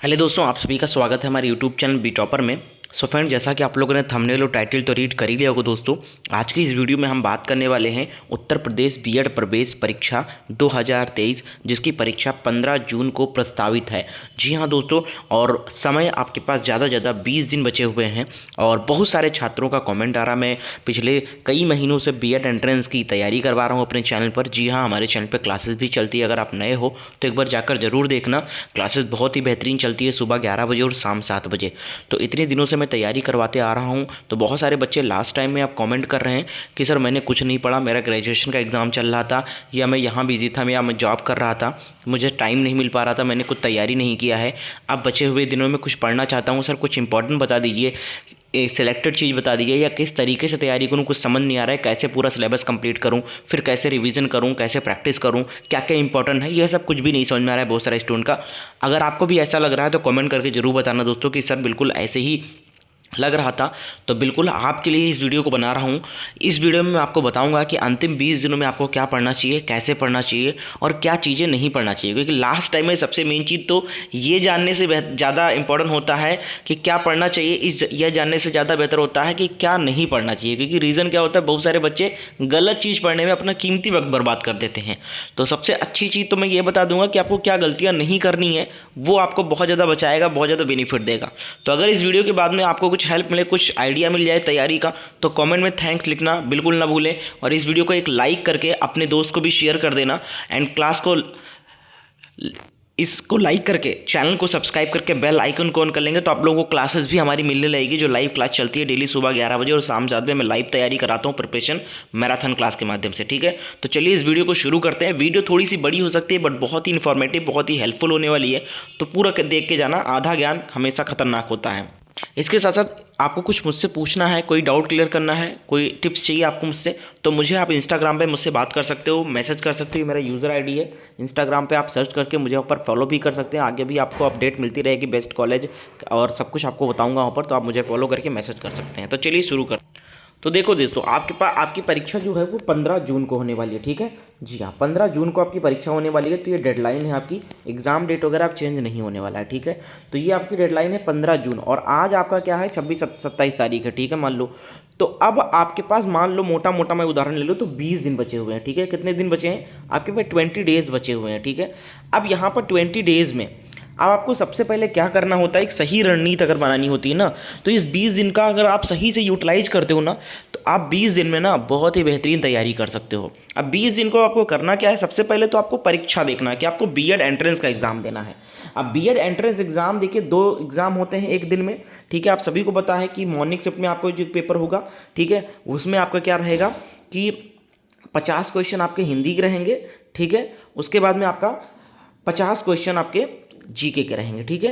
Hello दोस्तों, आप सभी का स्वागत है हमारे यूट्यूब चैनल बी टॉपर में। सो फ्रेंड, जैसा कि आप लोगों ने थंबनेल और टाइटल तो रीड कर ही लिया होगा दोस्तों। आज की इस वीडियो में हम बात करने वाले हैं उत्तर प्रदेश बीएड प्रवेश परीक्षा 2023, जिसकी परीक्षा 15 जून को प्रस्तावित है। जी हाँ दोस्तों, और समय आपके पास ज़्यादा 20 दिन बचे हुए हैं और बहुत सारे छात्रों का कमेंट आ रहा। मैं पिछले कई महीनों से बीएड एंट्रेंस की तैयारी करवा रहा हूँ अपने चैनल पर। जी हाँ, हमारे चैनल पर क्लासेस भी चलती है। अगर आप नए हो तो एक बार जाकर ज़रूर देखना। क्लासेस बहुत ही बेहतरीन चलती है, सुबह 11 बजे और शाम 7 बजे। तो इतने दिनों से मैं तैयारी करवाते आ रहा हूँ। तो बहुत सारे बच्चे लास्ट टाइम में आप कमेंट कर रहे हैं कि सर मैंने कुछ नहीं पढ़ा, मेरा ग्रेजुएशन का एग्ज़ाम चल रहा था, या मैं यहाँ बिजी था, या मैं जॉब कर रहा था, मुझे टाइम नहीं मिल पा रहा था, मैंने कुछ तैयारी नहीं किया है। अब बचे हुए दिनों में कुछ पढ़ना चाहता हूँ, सर कुछ इंपॉर्टेंट बता दीजिए, एक सिलेक्टेड चीज़ बता दीजिए, या किस तरीके से तैयारी करूँ, कुछ समझ नहीं आ रहा है, कैसे पूरा सिलेबस कंप्लीट करूँ, फिर कैसे रिवीजन करूँ, कैसे प्रैक्टिस करूँ, क्या क्या इंपॉर्टेंट है, यह सब कुछ भी नहीं समझ में आ रहा है बहुत सारे स्टूडेंट का। अगर आपको भी ऐसा लग रहा है तो कमेंट करके ज़रूर बताना दोस्तों कि सर बिल्कुल ऐसे ही लग रहा था। तो बिल्कुल आपके लिए इस वीडियो को बना रहा हूँ। इस वीडियो में मैं आपको बताऊंगा कि अंतिम 20 दिनों में आपको क्या पढ़ना चाहिए, कैसे पढ़ना चाहिए और क्या चीज़ें नहीं पढ़ना चाहिए। क्योंकि लास्ट टाइम में सबसे मेन चीज़ तो ये जानने से ज़्यादा इंपॉर्टेंट होता है कि क्या पढ़ना चाहिए, यह जानने से ज़्यादा बेहतर होता है कि क्या नहीं पढ़ना चाहिए। क्योंकि रीज़न क्या होता है, बहुत सारे बच्चे गलत चीज़ पढ़ने में अपना कीमती वक्त बर्बाद कर देते हैं। तो सबसे अच्छी चीज़ तो मैं ये बता दूंगा कि आपको क्या गलतियाँ नहीं करनी है, वो आपको बहुत ज़्यादा बचाएगा, बहुत ज़्यादा बेनिफिट देगा। तो अगर इस वीडियो के बाद में आपको कुछ हेल्प मिले, कुछ आइडिया मिल जाए तैयारी का, तो कमेंट में थैंक्स लिखना बिल्कुल ना भूलें। और इस वीडियो को एक लाइक करके अपने दोस्त को भी शेयर कर देना। एंड क्लास को इसको लाइक करके चैनल को सब्सक्राइब करके बेल आइकन को ऑन कर लेंगे तो आप लोगों को क्लासेस भी हमारी मिलने लगेगी, जो लाइव क्लास चलती है डेली सुबह 11 बजे और शाम 7 बजे। मैं लाइव तैयारी कराता हूँ प्रिपरेशन मैराथन क्लास के माध्यम से। ठीक है, तो चलिए इस वीडियो को शुरू करते हैं। वीडियो थोड़ी सी बड़ी हो सकती है बट बहुत ही इन्फॉर्मेटिव, बहुत ही हेल्पफुल होने वाली है। तो पूरा देख के जाना, आधा ज्ञान हमेशा खतरनाक होता है। इसके साथ साथ आपको कुछ मुझसे पूछना है, कोई डाउट क्लियर करना है, कोई टिप्स चाहिए आपको मुझसे, तो मुझे आप इंस्टाग्राम पे मुझसे बात कर सकते हो, मैसेज कर सकते हो। मेरा यूज़र आईडी है इंस्टाग्राम पे, आप सर्च करके मुझे ऊपर फॉलो भी कर सकते हैं। आगे भी आपको अपडेट मिलती रहेगी बेस्ट कॉलेज और सब कुछ आपको बताऊंगा वहाँ पर, तो आप मुझे फॉलो करके मैसेज कर सकते हैं। तो चलिए शुरू कर। तो देखो दोस्तों, आपके पास आपकी परीक्षा जो है वो 15 जून को होने वाली है। ठीक है, जी हाँ, 15 जून को आपकी परीक्षा होने वाली है। तो ये डेडलाइन है आपकी, एग्जाम डेट वगैरह आप चेंज नहीं होने वाला है। ठीक है, तो ये आपकी डेडलाइन है 15 जून और आज आपका क्या है 27 तारीख है। ठीक है, मान लो। तो अब आपके पास मान लो मोटा मोटा मैं उदाहरण ले लो तो 20 दिन बचे हुए हैं। ठीक है, कितने दिन बचे हैं आपके पास? 20 डेज बचे हुए हैं। ठीक है, अब यहाँ पर 20 डेज में अब आपको सबसे पहले क्या करना होता है, एक सही रणनीति अगर बनानी होती है ना, तो इस 20 दिन का अगर आप सही से यूटिलाइज करते हो ना, तो आप 20 दिन में ना बहुत ही बेहतरीन तैयारी कर सकते हो। अब 20 दिन को आपको करना क्या है, सबसे पहले तो आपको परीक्षा देखना है कि आपको बीएड एंट्रेंस का एग्जाम देना है। अब बीएड एंट्रेंस एग्जाम देखिए, 2 एग्जाम होते हैं एक दिन में। ठीक है, आप सभी को पता है कि मॉर्निंग शिफ्ट में आपको जो पेपर होगा, ठीक है, उसमें आपका क्या रहेगा कि 50 क्वेश्चन आपके हिंदी के रहेंगे। ठीक है, उसके बाद में आपका 50 क्वेश्चन आपके जीके के रहेंगे। ठीक है,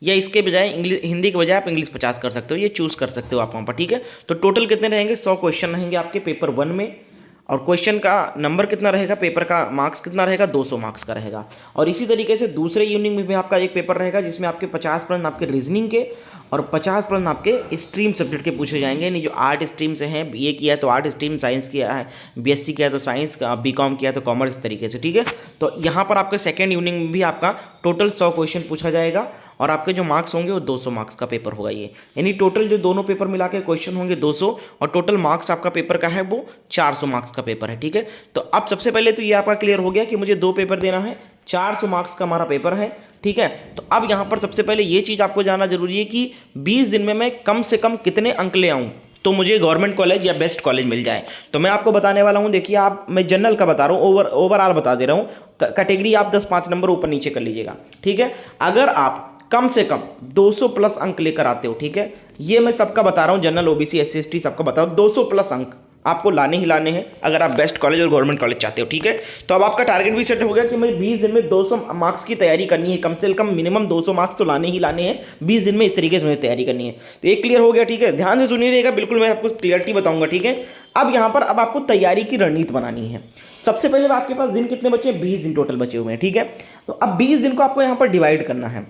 या इसके बजाय इंग्लिश, हिंदी के बजाय आप इंग्लिश 50 कर सकते हो, ये चूज़ कर सकते हो आप वहाँ पर। ठीक है, तो टोटल कितने रहेंगे? 100 क्वेश्चन रहेंगे आपके पेपर 1 में। और क्वेश्चन का नंबर कितना रहेगा, पेपर का मार्क्स कितना रहेगा? 200 मार्क्स का रहेगा। और इसी तरीके से दूसरे यूनिट में भी आपका एक पेपर रहेगा जिसमें आपके 50 प्रश्न आपके रीजनिंग के और 50 प्रश्न आपके स्ट्रीम सब्जेक्ट के पूछे जाएंगे। यानी जो आर्ट स्ट्रीम से हैं, बीए किया है तो आर्ट स्ट्रीम, साइंस किया है, बीएससी किया है तो साइंस का, बीकॉम किया है तो कॉमर्स, इस तरीके से। ठीक है, तो यहाँ पर आपके सेकेंड यूनिट में भी आपका टोटल 100 क्वेश्चन पूछा जाएगा और आपके जो मार्क्स होंगे वो 200 मार्क्स का पेपर होगा ये। यानी टोटल जो दोनों पेपर मिला के क्वेश्चन होंगे 200 और टोटल मार्क्स आपका पेपर का है वो 400 मार्क्स का पेपर है। ठीक है, तो अब सबसे पहले तो ये आपका क्लियर हो गया कि मुझे 2 पेपर देना है, 400 मार्क्स का हमारा पेपर है। ठीक है, तो अब यहाँ पर सबसे पहले ये चीज़ आपको जानना जरूरी है कि 20 दिन में मैं कम से कम कितने अंक ले आऊँ तो मुझे गवर्नमेंट कॉलेज या बेस्ट कॉलेज मिल जाए। तो मैं आपको बताने वाला हूँ, देखिए आप, मैं जनरल का बता रहा हूँ, ओवरऑल बता दे रहा हूँ। कैटेगरी आप 10-5 नंबर ऊपर नीचे कर लीजिएगा। ठीक है, अगर आप कम से कम 200 प्लस अंक लेकर आते हो, ठीक है, ये मैं सबका बता रहा हूँ, जनरल, ओबीसी, एससी, एसटी सबका बता रहा हूँ, 200 प्लस अंक आपको लाने ही लाने हैं अगर आप बेस्ट कॉलेज और गवर्नमेंट कॉलेज चाहते हो। ठीक है, तो अब आपका टारगेट भी सेट हो गया कि मैं 20 दिन में 200 मार्क्स की तैयारी करनी है, कम से कम मिनिमम 200 मार्क्स तो लाने ही लाने हैं 20 दिन में, इस तरीके से मुझे तैयारी करनी है। तो एक क्लियर हो गया। ठीक है, ध्यान से सुनिएगा, बिल्कुल मैं आपको क्लियरिटी बताऊंगा। ठीक है, अब यहाँ पर अब आपको तैयारी की रणनीति बनानी है। सबसे पहले आपके पास दिन कितने बचे हैं? 20 दिन टोटल बचे हुए हैं। ठीक है, तो अब 20 दिन को आपको यहाँ पर डिवाइड करना है।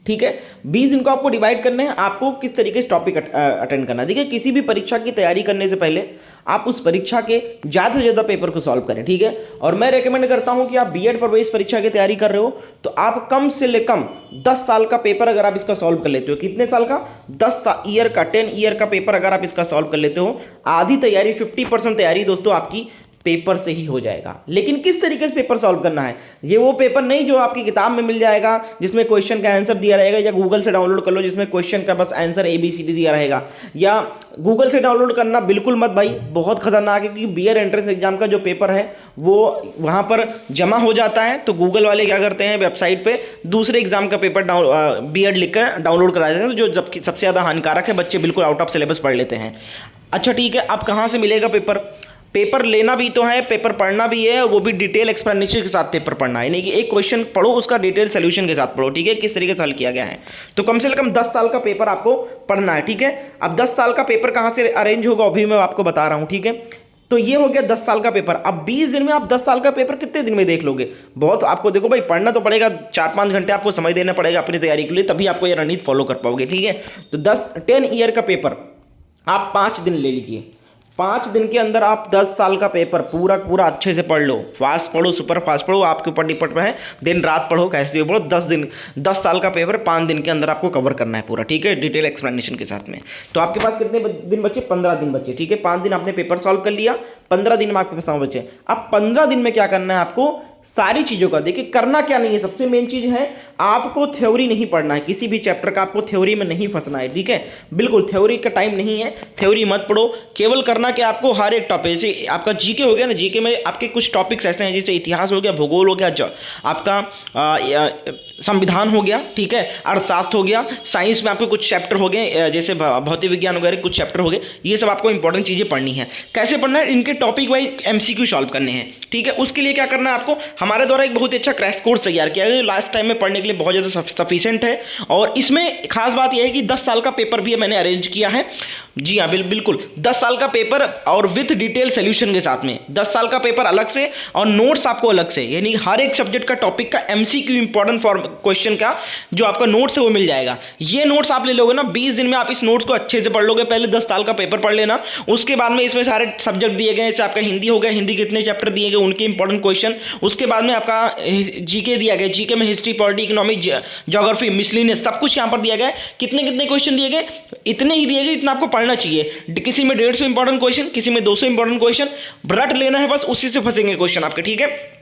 ठीक है। 20 दिन को आपको डिवाइड करने हैं, आपको किस तरीके से टॉपिक अटेंड करना है। देखिए किसी भी परीक्षा की तैयारी करने से पहले आप उस परीक्षा के ज़्यादा से ज़्यादा पेपर को सॉल्व करें, ठीक है। और मैं रेकमेंड करता हूं कि आप बीएड प्रवेश परीक्षा की तैयारी कर रहे हो तो आप कम से कम 10 साल का पेपर अगर आप इसका सॉल्व कर लेते हो, कितने साल का, 10 ईयर का, 10 ईयर का पेपर अगर आप इसका सॉल्व कर लेते हो, आधी तैयारी 50% तैयारी दोस्तों आपकी पेपर से ही हो जाएगा। लेकिन किस तरीके से पेपर सॉल्व करना है, ये वो पेपर नहीं जो आपकी किताब में मिल जाएगा जिसमें क्वेश्चन का आंसर दिया रहेगा, या गूगल से डाउनलोड कर लो जिसमें क्वेश्चन का बस आंसर ABCD दिया रहेगा। या गूगल से डाउनलोड करना बिल्कुल मत भाई, बहुत खतरनाक है, क्योंकि बीएड एंट्रेंस एग्जाम का जो पेपर है वो वहाँ पर जमा हो जाता है तो गूगल वाले क्या करते हैं, वेबसाइट पर दूसरे एग्जाम का पेपर बीएड लिखकर डाउनलोड करा देते हैं, तो जो जबकि सबसे ज़्यादा हानिकारक है, बच्चे बिल्कुल आउट ऑफ सिलेबस पढ़ लेते हैं। अच्छा ठीक है, अब कहाँ से मिलेगा पेपर, पेपर लेना भी तो है, पेपर पढ़ना भी है, वो भी डिटेल एक्सप्लेनेशन के साथ पेपर पढ़ना है, नहीं कि एक क्वेश्चन पढ़ो उसका डिटेल सोल्यूशन के साथ पढ़ो, ठीक है, किस तरीके से हल किया गया है। तो कम से कम 10 साल का पेपर आपको पढ़ना है, ठीक है। अब 10 साल का पेपर कहाँ से अरेंज होगा अभी मैं आपको बता रहा हूँ, ठीक है। तो ये हो गया 10 साल का पेपर। अब 20 दिन में आप 10 साल का पेपर कितने दिन में देख लोगे, बहुत आपको देखो भाई पढ़ना तो पड़ेगा, 4-5 घंटे आपको समय देना पड़ेगा अपनी तैयारी के लिए, तभी आपको ये रणनीति फॉलो कर पाओगे, ठीक है। तो 10 ईयर का पेपर आप 5 दिन ले लीजिए, 5 दिन के अंदर आप 10 साल का पेपर पूरा पूरा अच्छे से पढ़ लो, फास्ट पढ़ो, सुपर फास्ट पढ़ो, आपके ऊपर डिपेंड है, दिन रात पढ़ो, कैसे भी पढ़ो, 10 साल का पेपर 5 दिन के अंदर आपको कवर करना है पूरा, ठीक है, डिटेल एक्सप्लेनेशन के साथ में। तो आपके पास कितने दिन बचे, 15 दिन बचे, ठीक है। 5 दिन आपने पेपर सॉल्व कर लिया, 15 दिन में आपके पास समय बचे। अब 15 दिन में क्या करना है आपको, सारी चीज़ों का देखिए करना क्या नहीं है, सबसे मेन चीज़ है आपको थ्योरी नहीं पढ़ना है, किसी भी चैप्टर का आपको थ्योरी में नहीं फंसना है, ठीक है, बिल्कुल थ्योरी का टाइम नहीं है, थ्योरी मत पढ़ो, केवल करना कि आपको हर एक टॉपिक, जैसे आपका जीके हो गया ना, जीके में आपके कुछ टॉपिक्स ऐसे हैं जैसे इतिहास हो गया, भूगोल हो गया, आपका संविधान हो गया, ठीक है, अर्थशास्त्र हो गया, साइंस में आपके कुछ चैप्टर हो गए जैसे भौतिक विज्ञान वगैरह कुछ चैप्टर हो गए, ये सब आपको इंपॉर्टेंट चीज़ें पढ़नी है। कैसे पढ़ना है, इनके टॉपिक वाइज MCQ सॉल्व करने हैं, ठीक है। उसके लिए क्या करना है आपको, हमारे द्वारा एक बहुत ही अच्छा क्रैश कोर्स तैयार किया गया, लास्ट टाइम में पढ़ने के लिए बहुत ज़्यादा सफिशिएंट है, और इसमें खास बात यह है कि 10 साल का पेपर भी मैंने अरेंज किया है, जी हाँ बिल्कुल 10 साल का पेपर और विथ डिटेल सोल्यूशन के साथ में, 10 साल का पेपर अलग से और नोट्स आपको अलग से, यानी हर एक सब्जेक्ट का टॉपिक का MCQ इंपॉर्टेंट फॉर क्वेश्चन का जो आपका नोट्स है वो मिल जाएगा। ये नोट्स आप ले लोगे ना, 20 दिन में आप इस नोट्स को अच्छे से पढ़ लोगे। पहले 10 साल का पेपर पढ़ लेना, उसके बाद में इसमें सारे सब्जेक्ट दिए गए, जैसे आपका हिंदी हो गया, हिंदी कितने चैप्टर दिए गए उनके इंपॉर्टेंट क्वेश्चन, उसके बाद में आपका जीके दिया गया, जीके में history, polity, economic, geography, miscellaneous सब कुछ यहाँ पर दिया गया है। कितने कितने क्वेश्चन दिए गए, इतने ही दिए गए इतना आपको पढ़ना चाहिए। किसी में 150 इंपॉर्टेंट क्वेश्चन, किसी में 200 इंपॉर्टेंट क्वेश्चन, रट लेना है बस, उसी से फंसेंगे क्वेश्चन आपके, ठीक है।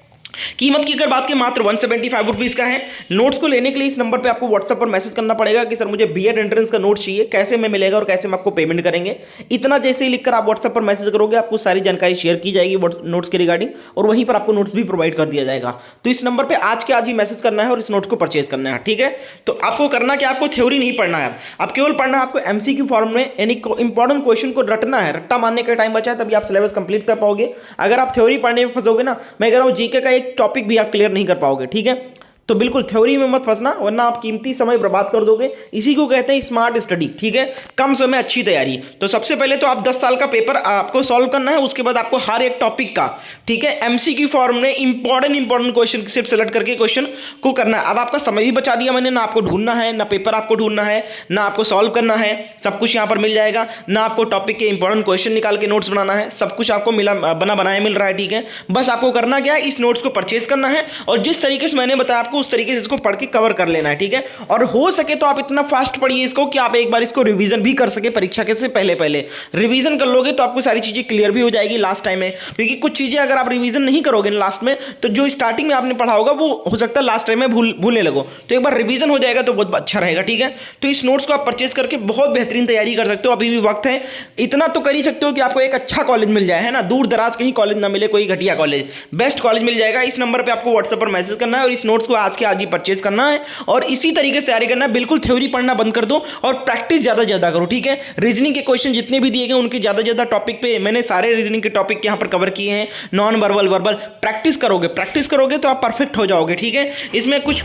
कीमत की अगर बात की मात्र 175 रुपीज़ का है। नोट्स को लेने के लिए इस नंबर पे आपको व्हाट्सएप पर मैसेज करना पड़ेगा कि सर मुझे बीएड एंट्रेंस का नोट चाहिए, कैसे में मिलेगा और कैसे में आपको पेमेंट करेंगे। इतना जैसे ही लिखकर आप व्हाट्सएप पर मैसेज करोगे आपको सारी जानकारी शेयर की जाएगी नोट्स के रिगार्डिंग, और वहीं पर आपको नोट्स भी प्रोवाइड कर दिया जाएगा। तो इस नंबर पर आज के आज ही मैसेज करना है और इस नोट्स को परचेज करना है, ठीक है। तो आपको करना कि आपको थ्योरी नहीं पढ़ना है, आप केवल पढ़ना है आपको MCQ फॉर्म में, यानी इंपॉर्टेंट क्वेश्चन को रटना है। रट्टा मारने का टाइम बचा है तभी आप सिलेबस कंप्लीट कर पाओगे। अगर आप थ्योरी पढ़ने में फंसोगे ना, मैं कह रहा हूँ जीके का एक टॉपिक भी आप क्लियर नहीं कर पाओगे, ठीक है। तो बिल्कुल थ्योरी में मत फंसना, वरना आप कीमती समय बर्बाद कर दोगे। इसी को कहते हैं स्मार्ट स्टडी, ठीक है, कम समय अच्छी तैयारी। तो सबसे पहले तो आप 10 साल का पेपर आपको सॉल्व करना है, उसके बाद आपको हर एक टॉपिक का, ठीक है, MCQ फॉर्म में इंपॉर्टेंट क्वेश्चन सिर्फ सेलेक्ट करके क्वेश्चन को करना है। अब आपका समय भी बचा दिया मैंने, ना आपको ढूंढना है, ना पेपर आपको ढूंढना है, ना आपको सॉल्व करना है, सब कुछ यहाँ पर मिल जाएगा। ना आपको टॉपिक के इंपॉर्टेंट क्वेश्चन निकाल के नोट्स बनाना है, सब कुछ आपको बनाया मिल रहा है, ठीक है। बस आपको करना क्या है, इस नोट्स को परचेज करना है और जिस तरीके से मैंने बताया आपको उस तरीके से इसको के कवर कर लेना है, ठीक है। और हो सके तो आप इतना फास्ट पढ़िए इसको कि आप एक बार इसको रिवीजन भी कर सके परीक्षा के से पहले रिवीजन कर लोगे तो आपको सारी चीजें क्लियर भी हो जाएगी लास्ट टाइम में, क्योंकि कुछ चीजें अगर आप रिवीजन नहीं करोगे लास्ट में तो जो स्टार्टिंग में आपने पढ़ा होगा वो हो सकता है लास्ट टाइम में भूलने लगो। तो एक बार रिवीजन हो जाएगा तो बहुत अच्छा रहेगा, ठीक है। तो इस नोट्स को आप परचेज करके बहुत बेहतरीन तैयारी कर सकते हो, अभी भी वक्त है। इतना तो कर ही सकते हो कि आपको एक अच्छा कॉलेज मिल जाए, है ना, दूर दराज कहीं कॉलेज ना मिले, कोई घटिया कॉलेज, बेस्ट कॉलेज मिल जाएगा। इस नंबर पर आपको व्हाट्सएप पर मैसेज करना है और इस नोट्स को आज के आज ही परचेज करना है और इसी तरीके से तैयारी करना है। बिल्कुल थ्योरी पढ़ना बंद कर दो और प्रैक्टिस ज्यादा करो, ठीक है। रीजनिंग के क्वेश्चन जितने भी दिए गए उनके ज्यादा टॉपिक पे मैंने सारे रीजनिंग के टॉपिक यहां पर कवर किए हैं। नॉन वर्बल, वर्बल प्रैक्टिस करोगे तो आप परफेक्ट हो जाओगे, ठीक है। इसमें कुछ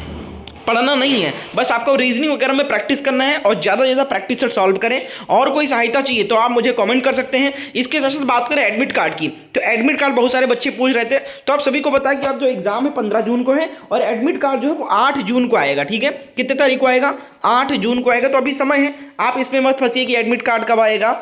पढ़ना नहीं है, बस आपको रीजनिंग वगैरह में प्रैक्टिस करना है और ज़्यादा से ज़्यादा प्रैक्टिस से सॉल्व करें। और कोई सहायता चाहिए तो आप मुझे कमेंट कर सकते हैं। इसके साथ साथ बात करें एडमिट कार्ड की, तो एडमिट कार्ड बहुत सारे बच्चे पूछ रहे थे, तो आप सभी को पता है कि आप जो एग्जाम है 15 जून को है और एडमिट कार्ड जो है वो 8 जून को आएगा। ठीक है, कितने तारीख को आएगा? 8 जून को आएगा। तो अभी समय है, आप इसमें मत फंसिए कि एडमिट कार्ड कब आएगा।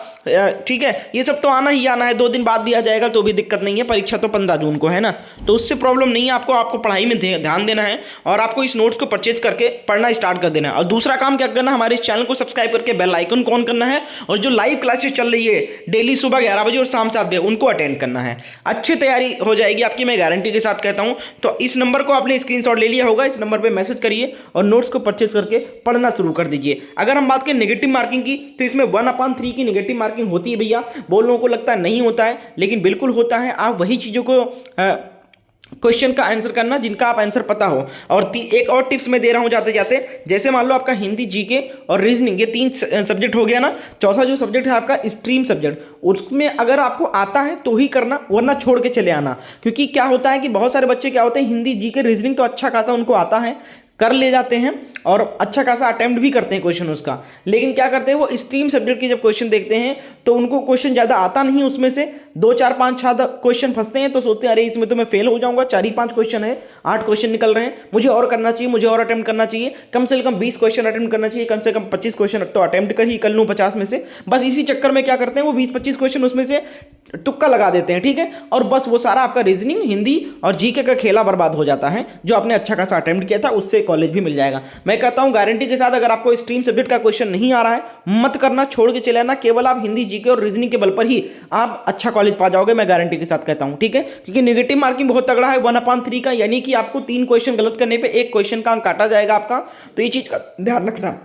ठीक है, ये सब तो आना ही आना है, 2 दिन बाद भी आ जाएगा तो भी दिक्कत नहीं है। परीक्षा तो 15 जून को है ना, तो उससे प्रॉब्लम नहीं है। आपको पढ़ाई में ध्यान देना है और आपको इस नोट्स को परचेज करके पढ़ना स्टार्ट कर देना है। और दूसरा काम क्या करना है, हमारे इस चैनल को सब्सक्राइब करके बेल आइकन को ऑन करना है और जो लाइव क्लासेस चल रही है डेली सुबह 11 बजे और शाम 7 बजे उनको अटेंड करना है। अच्छी तैयारी हो जाएगी आपकी, मैं गारंटी के साथ कहता हूं। तो इस नंबर को आपने स्क्रीनशॉट ले लिया होगा, इस नंबर पे मैसेज करिए और नोट्स को परचेज करके पढ़ना शुरू कर दीजिए। अगर हम बात करें नेगेटिव मार्किंग की, तो इसमें 1/3 की नेगेटिव मार्किंग होती है भैया। बहुत लोगों को लगता है नहीं होता है, लेकिन बिल्कुल होता है। आप वही चीज़ों को क्वेश्चन का आंसर करना जिनका आप आंसर पता हो। और एक और टिप्स मैं दे रहा हूं जाते जाते, जैसे मान लो आपका हिंदी, जीके और रीजनिंग ये 3 सब्जेक्ट हो गया ना, चौथा जो सब्जेक्ट है आपका स्ट्रीम सब्जेक्ट, उसमें अगर आपको आता है तो ही करना, वरना छोड़ के चले आना। क्योंकि क्या होता है कि बहुत सारे बच्चे क्या होते हैं, हिंदी, जीके, रीजनिंग तो अच्छा खासा उनको आता है, कर ले जाते हैं और अच्छा खासा अटेम्प्ट भी करते हैं क्वेश्चन उसका, लेकिन क्या करते हैं वो स्ट्रीम सब्जेक्ट के जब क्वेश्चन देखते हैं तो उनको क्वेश्चन ज़्यादा आता नहीं, उसमें से 2, 4, 5, 6 क्वेश्चन फंसते हैं, तो सोचते हैं अरे इसमें तो मैं फेल हो जाऊंगा। 4 ही 5 क्वेश्चन है, 8 क्वेश्चन निकल रहे हैं, मुझे और करना चाहिए, मुझे और अटेम्प्ट करना चाहिए, कम से कम 20 क्वेश्चन अटेम्प्ट करना चाहिए, कम से कम 25 क्वेश्चन तो अटेम्प्ट कर ही कर लूँ 50 में से। बस इसी चक्कर में क्या करते हैं वो 20-25 क्वेश्चन उसमें से तुक्का लगा देते हैं। ठीक है, और बस वो सारा आपका रीजनिंग, हिंदी और जीके का खेला बर्बाद हो जाता है। जो आपने अच्छा खासा अटेम्प्ट किया था उससे कॉलेज भी मिल जाएगा। मैं कहता हूं गारंटी के साथ, अगर आपको स्ट्रीम सब्जेक्ट का क्वेश्चन नहीं आ रहा है मत करना, छोड़ के चले आना। केवल आप हिंदी, जीके और रीजनिंग के बल पर ही आप अच्छा कॉलेज पा जाओगे, मैं गारंटी के साथ कहता हूं। ठीक है, क्योंकि नेगेटिव मार्किंग बहुत तगड़ा है 1/3 का, यानी कि आपको 3 क्वेश्चन गलत करने पर 1 क्वेश्चन का अंक काटा जाएगा आपका। तो ये चीज का ध्यान रखना।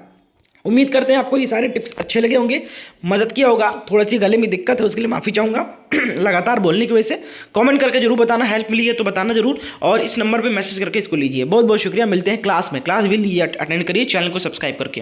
उम्मीद करते हैं आपको ये सारे टिप्स अच्छे लगे होंगे, मदद किया होगा। थोड़ी सी गले में दिक्कत है उसके लिए माफ़ी चाहूँगा लगातार बोलने की वजह से। कमेंट करके जरूर बताना, हेल्प मिली है तो बताना जरूर, और इस नंबर पे मैसेज करके इसको लीजिए। बहुत बहुत शुक्रिया, मिलते हैं क्लास में। क्लास भी लीजिए, अटेंड करिए, चैनल को सब्सक्राइब करके।